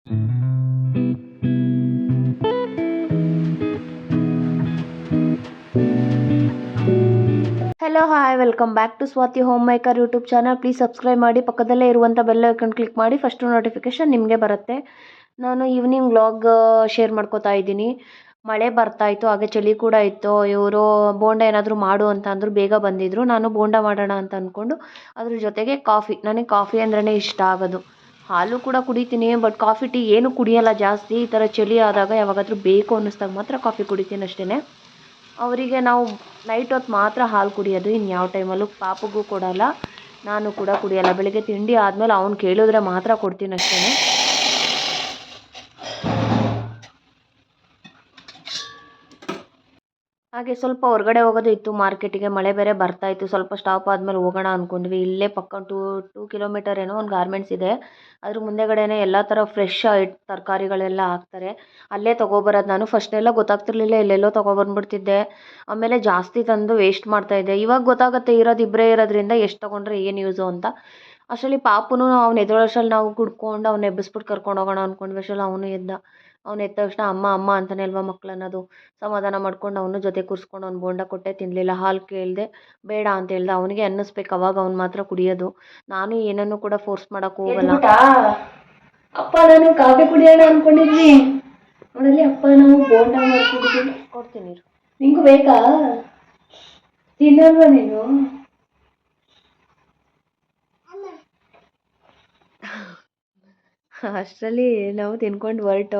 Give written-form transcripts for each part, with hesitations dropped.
Hello hi welcome back to Swathi home maker YouTube channel. Please subscribe ಮಾಡಿ, ಪಕ್ಕದಲ್ಲೇ ಇರುವಂಥ bell icon click ಮಾಡಿ, first notification ನಿಮಗೆ ಬರುತ್ತೆ. ನಾನು ಈವ್ನಿಂಗ್ ವ್ಲಾಗ್ ಶೇರ್ ಮಾಡ್ಕೋತಾ ಇದ್ದೀನಿ. ಮಳೆ ಬರ್ತಾ ಇತ್ತು, ಹಾಗೆ ಚಳಿ ಕೂಡ ಇತ್ತು. ಇವರು ಬೋಂಡ ಏನಾದರೂ ಮಾಡು ಅಂತ ಅಂದರು, ಬೇಗ ಬಂದಿದ್ದರು. ನಾನು ಬೋಂಡ ಮಾಡೋಣ ಅಂತ ಅಂದ್ಕೊಂಡು ಅದ್ರ ಜೊತೆಗೆ ಕಾಫಿ, ನನಗೆ ಕಾಫಿ ಅಂದ್ರೇ ಇಷ್ಟ ಆಗೋದು. ಹಾಲು ಕೂಡ ಕುಡಿತೀನಿ, ಬಟ್ ಕಾಫಿ ಟೀ ಏನು ಕುಡಿಯೋಲ್ಲ ಜಾಸ್ತಿ. ಈ ಥರ ಚಳಿ ಆದಾಗ ಯಾವಾಗಾದರೂ ಬೇಕು ಅನ್ನಿಸ್ದಾಗ ಮಾತ್ರ ಕಾಫಿ ಕುಡಿತೀನಿ ಅಷ್ಟೇ. ಅವರಿಗೆ ನಾವು ನೈಟ್ ಹೊತ್ತು ಮಾತ್ರ ಹಾಲು ಕುಡಿಯೋದು, ಇನ್ಯಾವ ಟೈಮಲ್ಲೂ ಪಾಪಗೂ ಕೊಡೋಲ್ಲ, ನಾನು ಕೂಡ ಕುಡಿಯೋಲ್ಲ. ಬೆಳಿಗ್ಗೆ ತಿಂಡಿ ಆದಮೇಲೆ ಅವ್ನು ಕೇಳಿದ್ರೆ ಮಾತ್ರ ಕೊಡ್ತೀನಿ ಅಷ್ಟೇ. ಹಾಗೆ ಸ್ವಲ್ಪ ಹೊರಗಡೆ ಹೋಗೋದು ಇತ್ತು ಮಾರ್ಕೆಟಿಗೆ. ಮಳೆ ಬೇರೆ ಬರ್ತಾ ಇತ್ತು. ಸ್ವಲ್ಪ ಸ್ಟಾಪ್ ಆದಮೇಲೆ ಹೋಗೋಣ ಅಂದ್ಕೊಂಡ್ವಿ. ಇಲ್ಲೇ ಪಕ್ಕ ಟೂ ಕಿಲೋಮೀಟರ್ ಏನೋ ಒಂದು ಗಾರ್ಮೆಂಟ್ಸ್ ಇದೆ. ಅದ್ರ ಮುಂದೆಗಡೆನೇ ಎಲ್ಲ ಥರ ಫ್ರೆಶ್ ತರಕಾರಿಗಳೆಲ್ಲ ಹಾಕ್ತಾರೆ. ಅಲ್ಲೇ ತೊಗೊಬರೋದು. ನಾನು ಫಸ್ಟೆಲ್ಲ ಗೊತ್ತಾಗ್ತಿರ್ಲಿಲ್ಲ, ಎಲ್ಲೆಲ್ಲೋ ತೊಗೊಬಂದ್ಬಿಡ್ತಿದ್ದೆ. ಆಮೇಲೆ ಜಾಸ್ತಿ ತಂದು ವೇಸ್ಟ್ ಮಾಡ್ತಾಯಿದ್ದೆ. ಇವಾಗ ಗೊತ್ತಾಗುತ್ತೆ, ಇಬ್ಬರೇ ಇರೋದ್ರಿಂದ ಎಷ್ಟು ತೊಗೊಂಡ್ರೆ ಏನು ಯೂಸು ಅಂತ. ಅಷ್ಟರಲ್ಲಿ ಪಾಪುನು ಅವ್ನು ಎದ್ದೇಳೋಷ್ಟರಲ್ಲಿ ನಾವು ಕುಡ್ಕೊಂಡು ಅವ್ನು ಎಬ್ಬಿಸ್ಬಿಟ್ಟು ಕರ್ಕೊಂಡು ಹೋಗೋಣ ಅಂದ್ಕೊಂಡ್ವಿ. ಅಷ್ಟರಲ್ಲಿ ಅವನು ಎದ್ದ. ಅವ್ನು ಎದ್ದ ತಕ್ಷಣ ಅಮ್ಮ ಅಮ್ಮ ಅಂತಾನೆ ಅಲ್ವಾ ಮಕ್ಳು ಅನ್ನೋದು. ಸಮಾಧಾನ ಮಾಡ್ಕೊಂಡು ಅವನು ಜೊತೆ ಕೂರಿಸ್ಕೊಂಡು ಅವ್ನು ಬೋಂಡ ಕೊಟ್ಟೆ, ತಿನ್ನಲಿಲ್ಲ. ಹಾಲು ಕೇಳಿದೆ, ಬೇಡ ಅಂತ ಹೇಳ್ದೆ. ಅವನಿಗೆ ಅನ್ನಿಸ್ಬೇಕು, ಅವಾಗ ಅವ್ನು ಮಾತ್ರ ಕುಡಿಯೋದು. ನಾನು ಏನನ್ನು ಕೂಡ ಫೋರ್ಸ್ ಮಾಡೋಕ್ಕೆ ಹೋಗಲ್ಲ. ಅಪ್ಪ ನಾನು ಕಾಫಿ ಕುಡಿಯೋಣ ಅಂದ್ಕೊಂಡಿದ್ವಿ, ನೋಡಲ್ಲಿ ಅಪ್ಪ ನಾವು ಬೋಂಡ ಮಾಡ್ಕೊಂಡಿದ್ದೀವಿ. ಕೊಡ್ತೀನಿ, ನಿಂಗೂ ಬೇಕಾ? ತಿನ್ನಲ್ವಾ ನೀನು? ಅಷ್ಟರಲ್ಲಿ ನಾವು ತಿನ್ಕೊಂಡು ಹೊರಟು.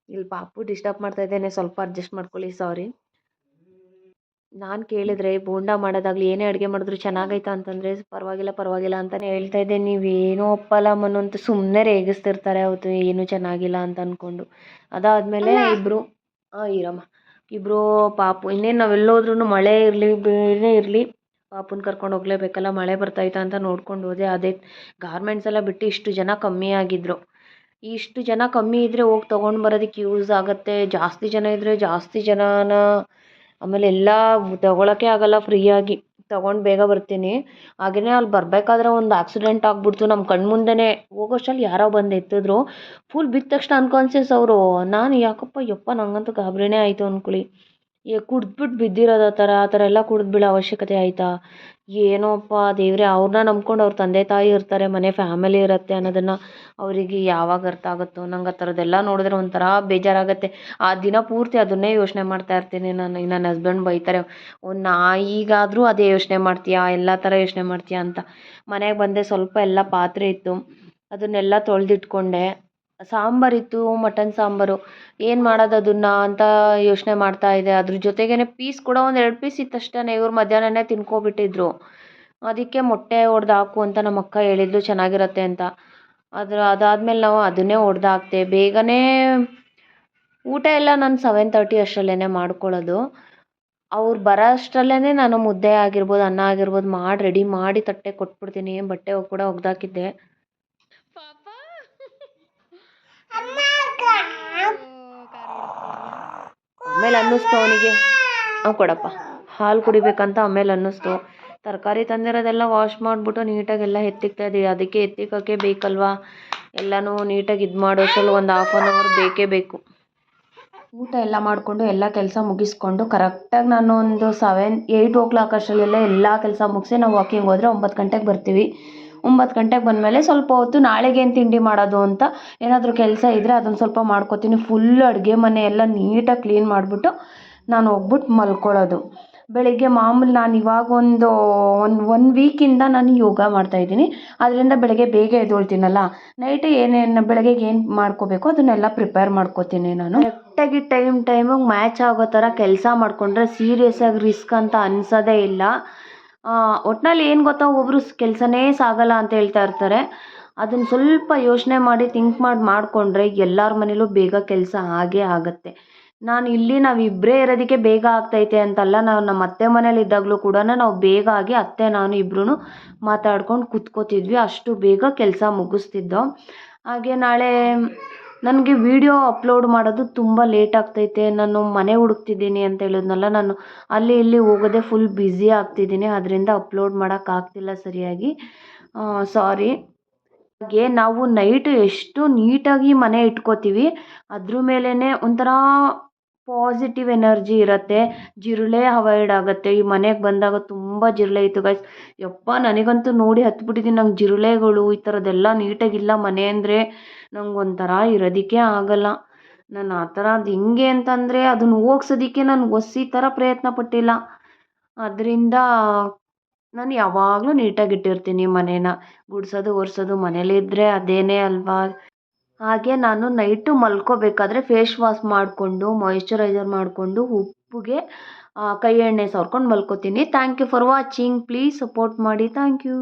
ಇಲ್ಲಿ ಪಾಪು ಡಿಸ್ಟರ್ಬ್ ಮಾಡ್ತಾ ಇದ್ದೇನೆ, ಸ್ವಲ್ಪ ಅಡ್ಜಸ್ಟ್ ಮಾಡ್ಕೊಳ್ಳಿ, ಸಾರಿ. ನಾನು ಕೇಳಿದ್ರೆ ಬೋಂಡ ಮಾಡೋದಾಗಲಿ ಏನೇ ಅಡುಗೆ ಮಾಡಿದ್ರು ಚೆನ್ನಾಗೈತಾ ಅಂತಂದರೆ ಪರವಾಗಿಲ್ಲ ಅಂತಲೇ ಹೇಳ್ತಾ ಇದ್ದೆ. ನೀವೇನೋ ಒಪ್ಪಲ್ಲ ಮನು ಅಂತ ಸುಮ್ಮನೆ ರೇಗಿಸ್ತಿರ್ತಾರೆ. ಅವತ್ತು ಏನೂ ಚೆನ್ನಾಗಿಲ್ಲ ಅಂತ ಅಂದ್ಕೊಂಡು. ಅದಾದಮೇಲೆ ಇಬ್ಬರು ಪಾಪು ಇನ್ನೇನು ನಾವೆಲ್ಲೋದ್ರೂ ಮಳೆ ಇರಲಿ ಬೇರೆ ಇರಲಿ ಪಾಪುನ ಕರ್ಕೊಂಡು ಹೋಗಲೇಬೇಕಲ್ಲ. ಮಳೆ ಬರ್ತಾಯಿತಾ ಅಂತ ನೋಡ್ಕೊಂಡು ಹೋದೆ. ಅದೇ ಗಾರ್ಮೆಂಟ್ಸ್ ಎಲ್ಲ ಬಿಟ್ಟು ಇಷ್ಟು ಜನ ಕಮ್ಮಿ ಆಗಿದ್ದರು. ಇಷ್ಟು ಜನ ಕಮ್ಮಿ ಇದ್ದರೆ ಹೋಗಿ ತೊಗೊಂಡು ಬರೋದಕ್ಕೆ ಯೂಸ್ ಆಗುತ್ತೆ. ಜಾಸ್ತಿ ಜನ ಇದ್ದರೆ ಜಾಸ್ತಿ ಜನನ ಆಮೇಲೆ ಎಲ್ಲ ತೊಗೊಳಕ್ಕೆ ಆಗಲ್ಲ ಫ್ರೀಯಾಗಿ. ತೊಗೊಂಡು ಬೇಗ ಬರ್ತೀನಿ. ಹಾಗೆಯೇ ಅಲ್ಲಿ ಬರಬೇಕಾದ್ರೆ ಒಂದು ಆಕ್ಸಿಡೆಂಟ್ ಆಗಿಬಿಡ್ತು ನಮ್ಮ ಕಣ್ಣು ಮುಂದೆನೇ. ಹೋಗೋಷ್ಟರಲ್ಲಿ ಯಾರೋ ಬಂದು ಎತ್ತಿದ್ರು. ಫುಲ್ ಬಿದ್ದ ತಕ್ಷಣ ಅನ್ಕಾನ್ಸಿಯಸ್ ಅವರು. ನಾನು ಯಾಕಪ್ಪ ಯಪ್ಪ, ನನಗಂತೂ ಗಾಬರಿನೇ ಆಯಿತು ಅಂದ್ಕೊಳ್ಳಿ. ಕುಡಿದ್ಬಿಟ್ಟು ಬಿದ್ದಿರೋದು ಆ ಥರ ಎಲ್ಲ ಕುಡಿದು ಬೀಳೋ ಅವಶ್ಯಕತೆ ಆಯಿತಾ? ಏನೋಪ್ಪ ದೇವರೇ, ಅವ್ರನ್ನ ನಂಬ್ಕೊಂಡು ಅವ್ರ ತಂದೆ ತಾಯಿ ಇರ್ತಾರೆ, ಮನೆ ಫ್ಯಾಮಿಲಿ ಇರುತ್ತೆ ಅನ್ನೋದನ್ನು ಅವರಿಗೆ ಯಾವಾಗ ಅರ್ಥ ಆಗುತ್ತೋ. ನಂಗೆ ಆ ಥರದ್ದೆಲ್ಲ ನೋಡಿದ್ರೆ ಒಂಥರ ಬೇಜಾರಾಗುತ್ತೆ. ಆ ದಿನ ಪೂರ್ತಿ ಅದನ್ನೇ ಯೋಚನೆ ಮಾಡ್ತಾ ಇರ್ತೀನಿ ನಾನು. ನನ್ನ ಹಸ್ಬೆಂಡ್ ಬೈತಾರೆ, ಒಂದು ನಾಯಿಗಾದರೂ ಅದೇ ಯೋಚನೆ ಮಾಡ್ತೀಯಾ, ಎಲ್ಲ ಥರ ಯೋಚನೆ ಮಾಡ್ತೀಯಾ ಅಂತ. ಮನೆಗೆ ಬಂದೆ, ಸ್ವಲ್ಪ ಎಲ್ಲ ಪಾತ್ರೆ ಇತ್ತು, ಅದನ್ನೆಲ್ಲ ತೊಳೆದಿಟ್ಕೊಂಡೆ. ಸಾಂಬಾರಿತ್ತು, ಮಟನ್ ಸಾಂಬಾರು. ಏನು ಮಾಡೋದು ಅದನ್ನು ಅಂತ ಯೋಚನೆ ಮಾಡ್ತಾ ಇದ್ದೆ. ಅದ್ರ ಜೊತೆಗೇ ಪೀಸ್ ಕೂಡ ಒಂದು 2 ಪೀಸ್ ಇತ್ತಷ್ಟೇ. ಇವ್ರು ಮಧ್ಯಾಹ್ನನೇ ತಿನ್ಕೊಬಿಟ್ಟಿದ್ರು. ಅದಕ್ಕೆ ಮೊಟ್ಟೆ ಒಡೆದು ಹಾಕು ಅಂತ ನಮ್ಮ ಅಕ್ಕ ಹೇಳಿದ್ಲು, ಚೆನ್ನಾಗಿರುತ್ತೆ ಅಂತ. ಅದಾದಮೇಲೆ ನಾವು ಅದನ್ನೇ ಒಡೆದು ಹಾಕ್ತೆ. ಬೇಗನೆ ಊಟ ಎಲ್ಲ ನಾನು 7:30 ಅಷ್ಟರಲ್ಲೇ ಮಾಡ್ಕೊಳ್ಳೋದು. ಅವ್ರು ಬರೋ ಅಷ್ಟರಲ್ಲೇ ನಾನು ಮುದ್ದೆ ಆಗಿರ್ಬೋದು, ಅನ್ನ ಆಗಿರ್ಬೋದು ಮಾಡಿ ರೆಡಿ ಮಾಡಿ ತಟ್ಟೆ ಕೊಟ್ಬಿಡ್ತೀನಿ. ಬಟ್ಟೆ ಕೂಡ ಒಗ್ದಾಕಿದ್ದೆ. ಆಮೇಲೆ ಅನ್ನಿಸ್ತು ಅವನಿಗೆ, ಕೊಡಪ್ಪ ಹಾಲು ಕುಡಿಬೇಕಂತ. ಆಮೇಲೆ ಅನ್ನಿಸ್ತು, ತರಕಾರಿ ತಂದಿರೋದೆಲ್ಲ ವಾಶ್ ಮಾಡಿಬಿಟ್ಟು ನೀಟಾಗೆಲ್ಲ ಎತ್ತಿಕ್ತಾ ಇದ್ದೀವಿ. ಅದಕ್ಕೆ ಎತ್ತಿಕ್ಕಕ್ಕೆ ಬೇಕಲ್ವಾ, ಎಲ್ಲನೂ ನೀಟಾಗಿ ಇದು ಮಾಡೋಷ್ಟರಲ್ಲಿ ಒಂದು 1/2 hour ಬೇಕೇ ಬೇಕು. ಊಟ ಎಲ್ಲ ಮಾಡಿಕೊಂಡು ಎಲ್ಲ ಕೆಲಸ ಮುಗಿಸ್ಕೊಂಡು ಕರೆಕ್ಟಾಗಿ ನಾನು ಒಂದು 8 o'clock ಅಷ್ಟರಲ್ಲೆಲ್ಲ ಎಲ್ಲ ಕೆಲಸ ಮುಗಿಸಿ ನಾವು ವಾಕಿಂಗ್ ಹೋದರೆ 9 ಗಂಟೆಗೆ ಬರ್ತೀವಿ. 9 ಗಂಟೆಗೆ ಬಂದಮೇಲೆ ಸ್ವಲ್ಪ ಹೊತ್ತು ನಾಳೆಗೇನು ತಿಂಡಿ ಮಾಡೋದು ಅಂತ ಏನಾದರೂ ಕೆಲಸ ಇದ್ದರೆ ಅದನ್ನು ಸ್ವಲ್ಪ ಮಾಡ್ಕೊತೀನಿ. ಫುಲ್ ಅಡುಗೆ ಮನೆ ಎಲ್ಲ ನೀಟಾಗಿ ಕ್ಲೀನ್ ಮಾಡಿಬಿಟ್ಟು ನಾನು ಹೋಗ್ಬಿಟ್ಟು ಮಲ್ಕೊಳ್ಳೋದು. ಬೆಳಿಗ್ಗೆ ಮಾಮೂಲಿ ನಾನು ಇವಾಗ ಒನ್ ವೀಕಿಂದ ನಾನು ಯೋಗ ಮಾಡ್ತಾಯಿದ್ದೀನಿ. ಅದರಿಂದ ಬೆಳಗ್ಗೆ ಬೇಗ ಎದ್ದೇಳ್ತೀನಲ್ಲ, ನೈಟ್ ಬೆಳಗ್ಗೆಗೆ ಏನು ಮಾಡ್ಕೋಬೇಕು ಅದನ್ನೆಲ್ಲ ಪ್ರಿಪೇರ್ ಮಾಡ್ಕೋತೀನಿ ನಾನು. ಕರೆಕ್ಟಾಗಿ ಟೈಮಿಗೆ ಮ್ಯಾಚ್ ಆಗೋ ಥರ ಕೆಲಸ ಮಾಡಿಕೊಂಡ್ರೆ ಸೀರಿಯಸ್ಸಾಗಿ ರಿಸ್ಕ್ ಅಂತ ಅನಿಸೋದೇ ಇಲ್ಲ. ಒಟ್ಟಿನಲ್ಲಿ ಏನು ಗೊತ್ತಾ, ಒಬ್ಬರು ಕೆಲಸನೇ ಸಾಗಲ್ಲ ಅಂತ ಹೇಳ್ತಾ ಇರ್ತಾರೆ. ಅದನ್ನು ಸ್ವಲ್ಪ ಯೋಚನೆ ಮಾಡಿ ಥಿಂಕ್ ಮಾಡಿಕೊಂಡ್ರೆ ಎಲ್ಲರ ಮನೇಲೂ ಬೇಗ ಕೆಲಸ ಆಗೇ ಆಗುತ್ತೆ. ನಾವಿಬ್ಬರೇ ಇರೋದಕ್ಕೆ ಬೇಗ ಆಗ್ತೈತೆ ಅಂತಲ್ಲ, ನಾವು ನಮ್ಮ ಅತ್ತೆ ಮನೇಲಿ ಇದ್ದಾಗಲೂ ಕೂಡ ನಾವು ಬೇಗ ಆಗಿ ಅತ್ತೆ ನಾನು ಇಬ್ಬರೂ ಮಾತಾಡ್ಕೊಂಡು ಕೂತ್ಕೋತಿದ್ವಿ. ಅಷ್ಟು ಬೇಗ ಕೆಲಸ ಮುಗಿಸ್ತಿದ್ದೋ. ಹಾಗೆ ನಾಳೆ ನನಗೆ ವಿಡಿಯೋ ಅಪ್ಲೋಡ್ ಮಾಡೋದು ತುಂಬ ಲೇಟ್ ಆಗ್ತೈತೆ. ನಾನು ಮನೆ ಹುಡುಕ್ತಿದ್ದೀನಿ ಅಂತ ಹೇಳಿದ್ನಲ್ಲ, ನಾನು ಅಲ್ಲಿ ಇಲ್ಲಿ ಹೋಗೋದೇ ಫುಲ್ ಬ್ಯುಸಿ ಆಗ್ತಿದ್ದೀನಿ. ಅದರಿಂದ ಅಪ್ಲೋಡ್ ಮಾಡೋಕ್ಕಾಗ್ತಿಲ್ಲ ಸರಿಯಾಗಿ, ಸಾರಿ. ಹಾಗೆ ನಾವು ನೈಟ್ ಎಷ್ಟು ನೀಟಾಗಿ ಮನೆ ಇಟ್ಕೋತೀವಿ ಅದ್ರ ಮೇಲೇ ಒಂಥರ ಪಾಸಿಟಿವ್ ಎನರ್ಜಿ ಇರುತ್ತೆ. ಜಿರಳೆ ಅವಾಯ್ಡ್ ಆಗುತ್ತೆ. ಈ ಮನೆಗೆ ಬಂದಾಗ ತುಂಬ ಜಿರಳೆ ಇತ್ತು ಗೈಸ್. ಯಪ್ಪ ನನಗಂತೂ ನೋಡಿ ಹತ್ಬಿಟ್ಟಿದ್ದೀನಿ. ನಂಗೆ ಜಿರಳೆಗಳು ಈ ಥರದ್ದೆಲ್ಲ ನೀಟಾಗಿಲ್ಲ ಮನೆ ಅಂದರೆ ನಂಗೊಂಥರ ಇರೋದಕ್ಕೆ ಆಗಲ್ಲ. ನಾನು ಆ ಥರ ಅದು ಹೆಂಗೆ ಅಂತಂದರೆ ಅದನ್ನು ಹೋಗ್ಸೋದಕ್ಕೆ ನಾನು ಒಸಿ ಥರ ಪ್ರಯತ್ನ ಪಟ್ಟಿಲ್ಲ. ಅದರಿಂದ ನಾನು ಯಾವಾಗಲೂ ನೀಟಾಗಿಟ್ಟಿರ್ತೀನಿ ಮನೇನ. ಗುಡಿಸೋದು ಒರೆಸೋದು ಮನೇಲಿದ್ದರೆ ಅದೇನೇ ಅಲ್ವಾ. ಹಾಗೆ ನಾನು ನೈಟು ಮಲ್ಕೋಬೇಕಾದ್ರೆ ಫೇಸ್ ವಾಶ್ ಮಾಡಿಕೊಂಡು ಮಾಯಿಶ್ಚರೈಸರ್ ಮಾಡಿಕೊಂಡು ಉಪ್ಪಿಗೆ ಕೈ ಎಣ್ಣೆ ಸವರ್ಕೊಂಡು ಮಲ್ಕೋತೀನಿ. Thank you for watching. Please support ಮಾಡಿ. Thank you.